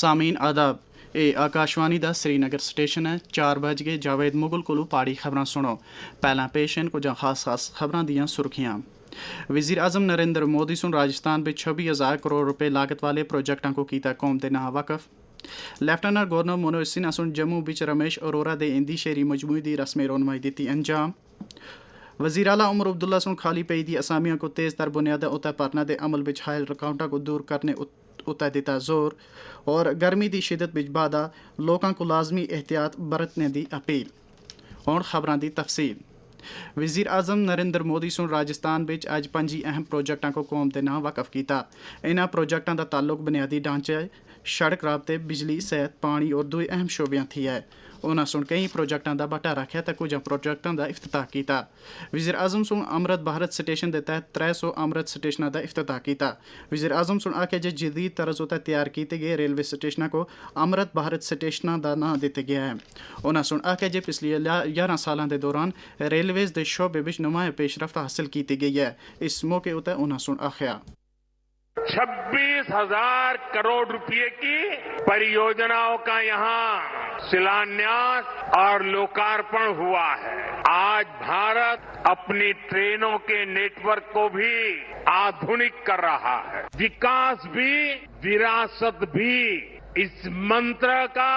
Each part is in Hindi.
सामीन आदाब ਇਹ ਆਕਾਸ਼ਵਾਣੀ ਦਾ श्रीनगर स्टेशन है 4 बज के जावेद मुगल कोलू पहाड़ी खबरां सुनो पहला पेश हैं कुछ खास खबरां दियां सुर्खियां वज़ीर आज़म नरेंद्र मोदी सुन राजस्थान में 26,000 करोड़ रुपए लागत वाले प्रोजेक्टां को कीता कौम दे नां वक़फ लेफ्टिनेंट गवर्नर मनोज सिन्हा सुन जम्मू बिच रमेश अरोरा दे इंदी शेरी मजमूई दी रस्में रोनमाई दित्ती अंजाम वज़ीर आला उमर अब्दुल्ला सुन खाली पई दी असामियां को तेज़ तर बुनियाद उतर परना दे अमल बिच हायल रुकावटां को दूर करने उतर दिता जोर और गर्मी की शिदत बिच बादा लोगों को लाजमी एहतियात बरतने की अपील और खबरां दी तफसील वज़ीर आज़म नरेंद्र मोदी सुन राजस्थान बिच अज 5 अहम प्रोजेक्टां को कौम के नां वक़फ किया। इन्हां प्रोजेक्टां का ताल्लुक बुनियादी ढांचे सड़क राबते बिजली सेहत पानी और दुए अहम शोबियां थी है उन्होंने सुन कई प्रोजेक्टां का बटा रखा तो कुछ प्रोजेक्टां का इफ्तिताह किया। वज़ीर आज़म सुन अमृत भारत स्टेशन के तहत 300 अमृत स्टेशनों का इफ्तिताह किया। वज़ीर आज़म सुन आखे जो जदीद तर्ज उतर तैयार किए गए रेलवे स्टेशनों को अमृत भारत स्टेशनों का नाम दिता गया है। उन्होंने सुन आखे जो पिछले 11 सालों के दौरान रेलवेज़ के शोबे में नुमाया पेशरफ्त हासिल की गई है। इस मौके उतर उन्होंने सुन आख्या 26,000 करोड़ रुपए की परियोजनाओं का यहाँ शिलान्यास और लोकार्पण हुआ है। आज भारत अपनी ट्रेनों के नेटवर्क को भी आधुनिक कर रहा है। विकास भी विरासत भी इस मंत्र का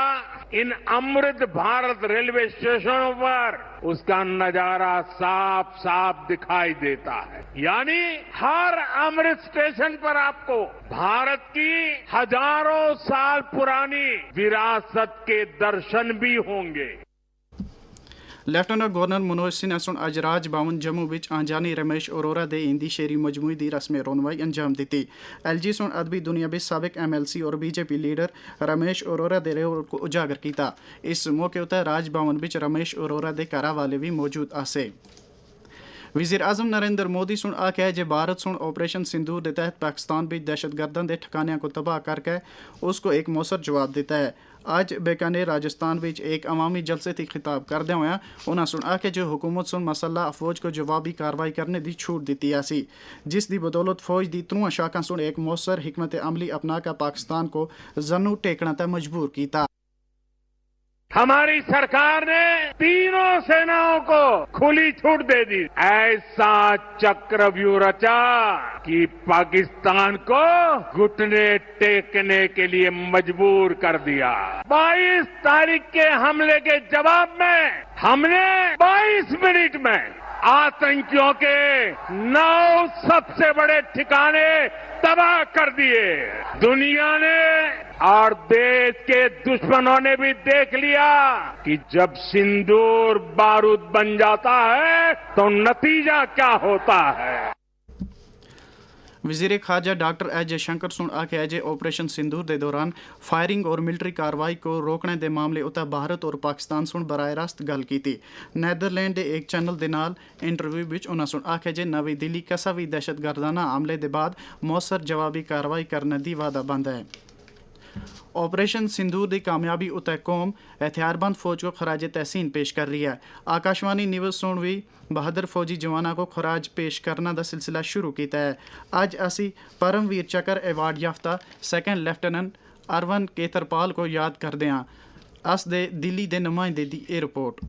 इन अमृत भारत रेलवे स्टेशनों पर उसका नजारा साफ साफ दिखाई देता है। यानी हर अमृत स्टेशन पर आपको भारत की हजारों साल पुरानी विरासत के दर्शन भी होंगे। लेफ्टिनेंट गवर्नर मनोज सिन्हा सुन अज राज भवन जम्मू विच आंजानी रमेश अरोरा दे इंदी शेरी मजमूई दी रस्में रोनवाई अंजाम दित्ती। एलजी सुन अदबी दुनिया में साबिक एमएलसी और बीजेपी लीडर रमेश अरोरा दे रोल को उजागर किया। इस मौके उतर राज भवन विच रमेश अरोरा दे घरा वाले भी मौजूद आसे। वज़ीर आज़म नरेंद्र मोदी सुन आख्या जे भारत सुन ऑपरेशन सिंदूर के तहत पाकिस्तान भी दहशतगर्दों के ठिकानों को तबाह करके उसको एक मौसर जवाब देता है। आज बीकानेर राजस्थान विच एक अवामी जलसे से खिताब करदे हुए उन्होंने सुन आखे जो हुकूमत सुन मसला अफौज को जवाबी कार्रवाई करने की छूट दी आसी जिस दी बदौलत फौज की 3 शाखा सुन एक मौसर हिकमत अमली अपना कर पाकिस्तान को जन्नू टेकना तक मजबूर किया। हमारी सरकार ने तीनों सेनाओं को खुली छूट दे दी। ऐसा चक्रव्यूह रचा कि पाकिस्तान को घुटने टेकने के लिए मजबूर कर दिया। 22 तारीख के हमले के जवाब में हमने 22 मिनट में आतंकियों के 9 सबसे बड़े ठिकाने तबाह कर दिए। दुनिया ने और देश के दुश्मनों ने भी देख लिया कि जब सिंदूर बारूद बन जाता है तो नतीजा क्या होता है। वज़ीर खारजा डॉक्टर एस जयशंकर सुन आख्या जे ऑपरेशन सिंदूर के दौरान फायरिंग और मिलिट्री कार्रवाई को रोकने के मामले उतर भारत और पाकिस्तान सुन बराह रास्त गल की। नैदरलैंड के एक चैनल के नाल इंटरव्यू में उन्होंने सुन आख्या जे नवी दिल्ली कसा भी दहशतगर्दाना हमले के बाद मौसर जवाबी कार्रवाई करने की वादा बंद है। ऑपरेशन सिंदूर की कामयाबी उतर कौम हथियारबंद फौज को खराज तहसीन पेश कर रही है। आकाशवाणी न्यूज़ सुन भी बहादुर फौजी जवानों को खराज पेश करने का सिलसिला शुरू किया है। अज असी परमवीर चक्र अवार्ड याफ्ता सैकेंड लेफ्टिनेंट अरविंद केतरपाल को याद करते हैं। अस दे दिल्ली के नुमाइंदे की यह रिपोर्ट।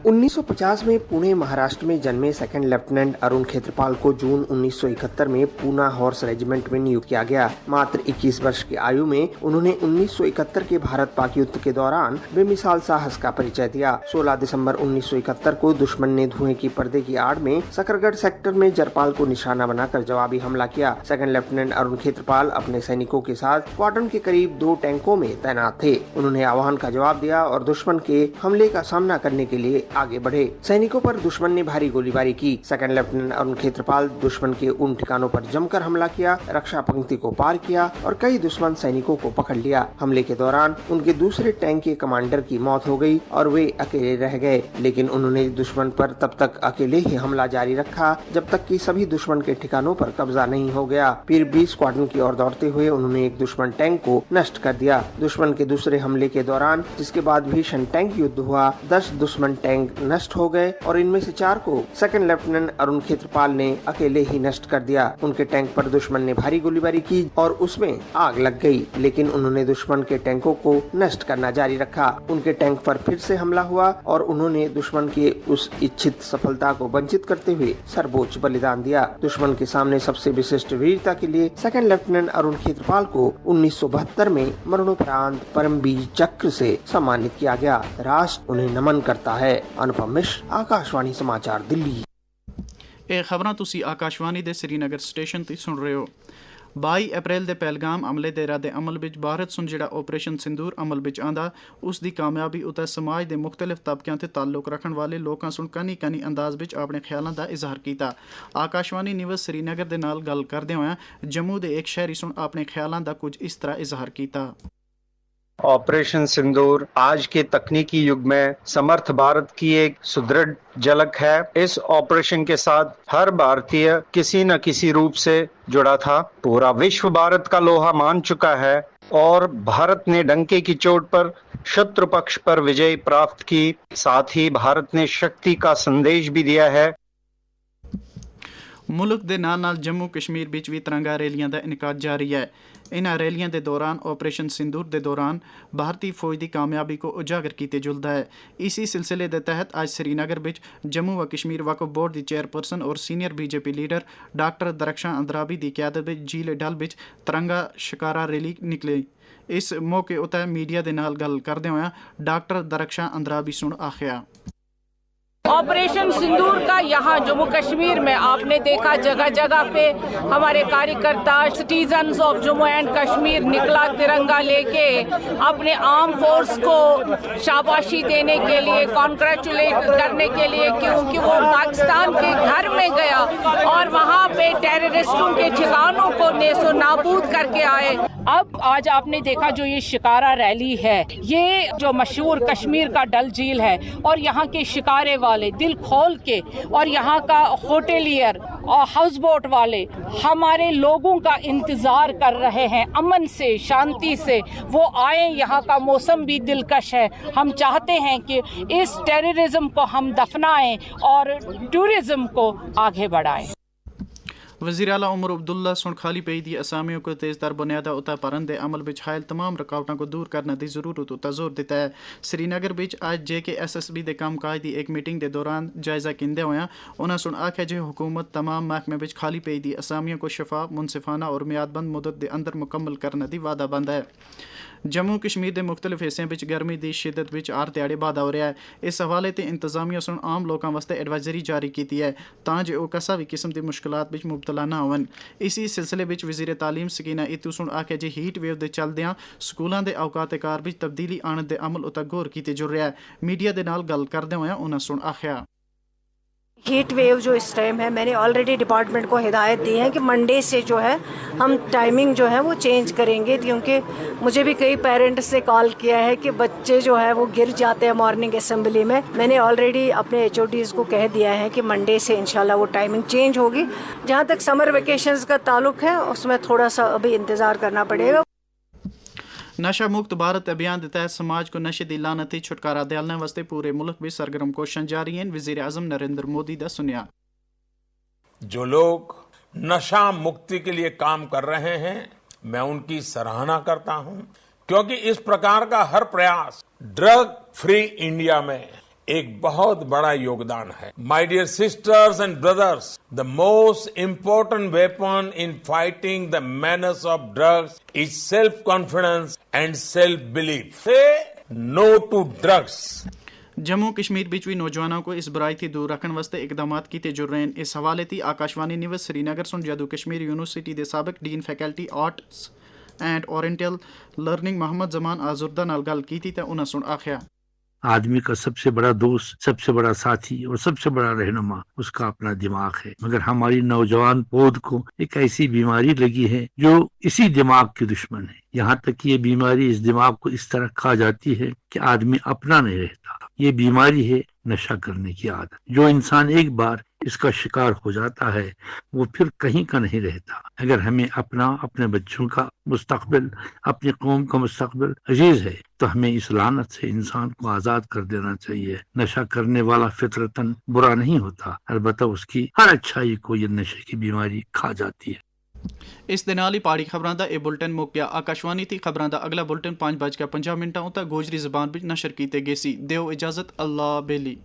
1950 में पुणे महाराष्ट्र में जन्मे सेकंड लेफ्टिनेंट अरुण खेत्रपाल को जून 1971 में पूना हॉर्स रेजिमेंट में नियुक्त किया गया। मात्र 21 वर्ष की आयु में उन्होंने 1971 के भारत पाक युद्ध के दौरान बेमिसाल साहस का परिचय दिया। 16 दिसंबर 1971 को दुश्मन ने धुएं की पर्दे की आड़ में सकरगढ़ सेक्टर में जरपाल को निशाना बनाकर जवाबी हमला किया। सेकंड लेफ्टिनेंट अरुण खेत्रपाल अपने सैनिकों के साथ क्वार्टन के करीब 2 टैंकों में तैनात थे। उन्होंने आह्वान का जवाब दिया और दुश्मन के हमले का सामना करने के लिए आगे बढ़े। सैनिकों पर दुश्मन ने भारी गोलीबारी की। सेकंड लेफ्टिनेंट अरुण खेत्रपाल दुश्मन के उन ठिकानों पर जमकर हमला किया, रक्षा पंक्ति को पार किया और कई दुश्मन सैनिकों को पकड़ लिया। हमले के दौरान उनके दूसरे टैंक के कमांडर की मौत हो गई और वे अकेले रह गए, लेकिन उन्होंने दुश्मन पर तब तक अकेले ही हमला जारी रखा जब तक कि सभी दुश्मन के ठिकानों पर कब्जा नहीं हो गया। फिर 20 क्वार्टन की ओर दौड़ते हुए उन्होंने एक दुश्मन टैंक को नष्ट कर दिया। दुश्मन के दूसरे हमले के दौरान, जिसके बाद भीषण टैंक युद्ध हुआ, 10 दुश्मन टैंक टैंक नष्ट हो गए और इनमें से 4 को सेकंड लेफ्टिनेंट अरुण खेत्रपाल ने अकेले ही नष्ट कर दिया। उनके टैंक पर दुश्मन ने भारी गोलीबारी की और उसमें आग लग गई, लेकिन उन्होंने दुश्मन के टैंकों को नष्ट करना जारी रखा। उनके टैंक पर फिर से हमला हुआ और उन्होंने दुश्मन के उस इच्छित सफलता को वंचित करते हुए सर्वोच्च बलिदान दिया। दुश्मन के सामने सबसे विशिष्ट वीरता के लिए सेकंड लेफ्टिनेंट अरुण खेत्रपाल को 1972 में मरणोपरांत परमवीर चक्र से सम्मानित किया गया। राष्ट्र उन्हें नमन करता है। अनुपम मिश्र, आकाशवाणी समाचार, दिल्ली। ਇਹ ਖਬਰਾਂ ਤੁਸੀਂ ਆਕਾਸ਼ਵਾਣੀ ਦੇ ਸ੍ਰੀਨਗਰ ਸਟੇਸ਼ਨ ਤੇ ਸੁਣ ਰਹੇ ਹੋ। 22 ਅਪ੍ਰੈਲ ਦੇ ਪਹਿਲਗਾਮ ਹਮਲੇ ਦੇ ਰੱਦ ਅਮਲ ਵਿੱਚ ਭਾਰਤ ਸੁਣ ਜਿਹੜਾ ਆਪਰੇਸ਼ਨ ਸਿੰਦੂਰ ਅਮਲ ਵਿੱਚ ਆਂਦਾ ਉਸ ਦੀ ਕਾਮਯਾਬੀ ਉਤੇ ਸਮਾਜ ਦੇ ਮੁxtਲਿਫ ਤਬਕਿਆਂ ਤੇ ਤਾਲੁਕ ਰੱਖਣ ਵਾਲੇ ਲੋਕਾਂ ਸੁਣ ਕਨੀ ਅੰਦਾਜ਼ ਵਿੱਚ ਆਪਣੇ ਖਿਆਲਾਂ ਦਾ ਇਜ਼ਹਾਰ ਕੀਤਾ। ਆਕਾਸ਼ਵਾਣੀ ਨਿਊਜ਼ ਸ੍ਰੀਨਗਰ ਦੇ ਨਾਲ ਗੱਲ ਕਰਦੇ ਹੋਇਆ ਜੰਮੂ ਦੇ ਇੱਕ ਸ਼ਹਿਰੀ ਸੁਣ ਆਪਣੇ ਖਿਆਲਾਂ ਦਾ ਕੁਝ ਇਸ ਤਰ੍ਹਾਂ ਇਜ਼ਹਾਰ ਕੀਤਾ। ऑपरेशन सिंदूर आज के तकनीकी युग में समर्थ भारत की एक सुदृढ़ झलक है। इस ऑपरेशन के साथ हर भारतीय किसी न किसी रूप से जुड़ा था। पूरा विश्व भारत का लोहा मान चुका है और भारत ने डंके की चोट पर शत्रु पक्ष पर विजय प्राप्त की। साथ ही भारत ने शक्ति का संदेश भी दिया है। ਮੁਲਕ ਦੇ ਨਾਲ ਜੰਮੂ ਕਸ਼ਮੀਰ ਵਿੱਚ ਵੀ ਤਿਰੰਗਾ ਰੈਲੀਆਂ ਦਾ ਇਨਕਾਦ ਜਾਰੀ ਹੈ। ਇਨ੍ਹਾਂ ਰੈਲੀਆਂ ਦੇ ਦੌਰਾਨ ਆਪਰੇਸ਼ਨ ਸਿੰਦੂਰ ਦੇ ਦੌਰਾਨ ਭਾਰਤੀ ਫੌਜ ਦੀ ਕਾਮਯਾਬੀ को ਉਜਾਗਰ ਕੀਤੇ ਜੁਲਦਾ ਹੈ। ਇਸੀ ਸਿਲਸਿਲੇ ਦੇ ਤਹਿਤ ਅੱਜ ਸ੍ਰੀਨਗਰ ਵਿੱਚ ਜੰਮੂ व कश्मीर वक्फ बोर्ड ਦੀ ਚੇਅਰਪਰਸਨ ਔਰ ਸੀਨੀਅਰ ਬੀਜੇਪੀ ਲੀਡਰ ਡਾਕਟਰ ਦਰਖਸ਼ਾਂ ਅੰਦਰਾਬੀ ਦੀ ਕਿਆਦਤ ਵਿੱਚ ਝੀਲ ਡਲ ਵਿੱਚ ਤਿਰੰਗਾ ਸ਼ਿਕਾਰਾ ਰੈਲੀ ਨਿਕਲੀ। ਇਸ ਮੌਕੇ ਉੱਤੇ ਮੀਡੀਆ ਦੇ ਨਾਲ ਗੱਲ ਕਰਦੇ ਹੋਇਆ ਡਾਕਟਰ ਦਰਖਸ਼ਾਂ ਅੰਦਰਾਬੀ ਸੁਣ ਆਖਿਆ। ऑपरेशन सिंदूर का यहाँ जम्मू कश्मीर में आपने देखा जगह जगह पे हमारे कार्यकर्ता citizens of Jammu and Kashmir निकला तिरंगा लेके अपने आर्म फोर्स को शाबाशी देने के लिए, कॉन्ग्रेचुलेट करने के लिए, क्योंकि वो पाकिस्तान के घर में गया और वहाँ पे टेररिस्टों के ठिकानों को नेस्तो नाबूद करके आए। अब आज आपने देखा जो ये शिकारा रैली है, ये जो मशहूर कश्मीर का डल झील है और यहाँ के शिकारे वाले दिल खोल के और यहाँ का होटेलियर और हाउस बोट वाले हमारे लोगों का इंतज़ार कर रहे हैं अमन से, शांति से। वो आए, यहाँ का मौसम भी दिलकश है। हम चाहते हैं कि इस टेररिज्म को हम दफनाएं और टूरिज्म को आगे बढ़ाएं। वज़ीर आला उमर अब्दुल्ला सुन खाली पई दी असामियों को तेज़ तर बुनियादा उता परन दे अमल विच हायल तमाम रुकावटों को दूर करने की जरूरत उता जोर दिता है। श्रीनगर विच आज JKSSB दे कामकाज दी एक मीटिंग दे दौरान जायजा किंदे होया उन्हें सुन आख्या जे हुकूमत तमाम महकमे विच खाली पई दी असामियों को शफाफ, मुनसिफाना और मियादबंद मुद्दत दे अंदर मुकम्मल करने की वादा बंद है। जम्मू कश्मीर के मुख्तलिफ हिस्सों में गर्मी की शिद्दत में हर ध्याड़े बाधा हो रहा है। इस हवाले से इंतजामिया सुन आम लोगों वास्ते एडवाइजरी जारी की है तां जो कसा भी किस्म की मुश्किलात में मुबतला ना होवन। इसी सिलसिले में वज़ीर तालीम सकीना इतू सुन आख्या जे हीट वेव के चलदियां स्कूलों के अवकात कार में तब्दीली आने के अमल उता गौर किए जुड़ रहा है। मीडिया के नाल गल करदे होया उन्हें सुन आख्या हीट वेव जो इस टाइम है, मैंने ऑलरेडी डिपार्टमेंट को हिदायत दी है कि मंडे से जो है हम टाइमिंग जो है वो चेंज करेंगे, क्योंकि मुझे भी कई पेरेंट्स ने कॉल किया है कि बच्चे जो है वो गिर जाते हैं मॉर्निंग असेंबली में। मैंने ऑलरेडी अपने HODs को कह दिया है कि मंडे से इंशाल्लाह वो टाइमिंग चेंज होगी। जहाँ तक समर वेकेशंस का ताल्लुक है उसमें थोड़ा सा अभी इंतज़ार करना पड़ेगा। नशा मुक्त भारत अभियान के तहत समाज को नशे की लानत छुटकारा दिलाने वास्ते पूरे मुल्क में सरगर्म कोशिशां जारी हैं। वज़ीर आज़म नरेंद्र मोदी दा सुनिया। जो लोग नशा मुक्ति के लिए काम कर रहे हैं मैं उनकी सराहना करता हूं, क्योंकि इस प्रकार का हर प्रयास ड्रग फ्री इंडिया में एक बहुत बड़ा योगदान है। My dear sisters and brothers, the most important weapon in fighting the menace of drugs is self confidence and self belief. Say no to drugs. Jammu Kashmir विच भी नौजवानों को इस बुराई से दूर रखने वास्ते इकदाम किए जुड़ रहे हैं। इस हवाले से आकाशवाणी न्यूज़ श्रीनगर सुन जदू कश्मीर यूनिवर्सिटी के साबिक dean faculty arts and oriental learning Mohammad Zaman Azurda नाल गल की तो उन्हें सुन आख्या आदमी का सबसे बड़ा दोस्त, सबसे बड़ा साथी और सबसे बड़ा रहनुमा उसका अपना दिमाग है। मगर हमारी नौजवान पौध को एक ऐसी बीमारी लगी है जो इसी दिमाग की दुश्मन है। यहाँ तक कि ये बीमारी इस दिमाग को इस तरह खा जाती है कि आदमी अपना नहीं रहता। ये बीमारी है नशा करने की आदत। जो इंसान एक बार इसका शिकार हो जाता है वो फिर कहीं का नहीं रहता। अगर हमें अपना, अपने बच्चों का मुस्तकबिल, अपनी कौम का मुस्तकबिल अजीज है तो हमें इस लानत से इंसान को आजाद कर देना चाहिए। नशा करने वाला फितरतन बुरा नहीं होता, अलबत्ता उसकी हर अच्छाई को ये नशे की बीमारी खा जाती है। ਇਸ ਦੇ ਨਾਲ ਹੀ ਪਾੜੀ ਖਬਰਾਂ ਦਾ ਇਹ ਬੁਲਟਨ ਮੁੱਕ ਗਿਆ। ਆਕਾਸ਼ਵਾਣੀ ਦੀ ਖਬਰਾਂ ਦਾ ਅਗਲਾ ਬੁਲਟਨ 5:50 ਤੱਕ ਗੋਜਰੀ ਜ਼ਬਾਨ ਵਿੱਚ ਨਸ਼ਰ ਕੀਤੇ ਗਏ ਸੀ। ਦਿਓ ਇਜਾਜ਼ਤ, ਅੱਲਾ ਬੇਲੀ।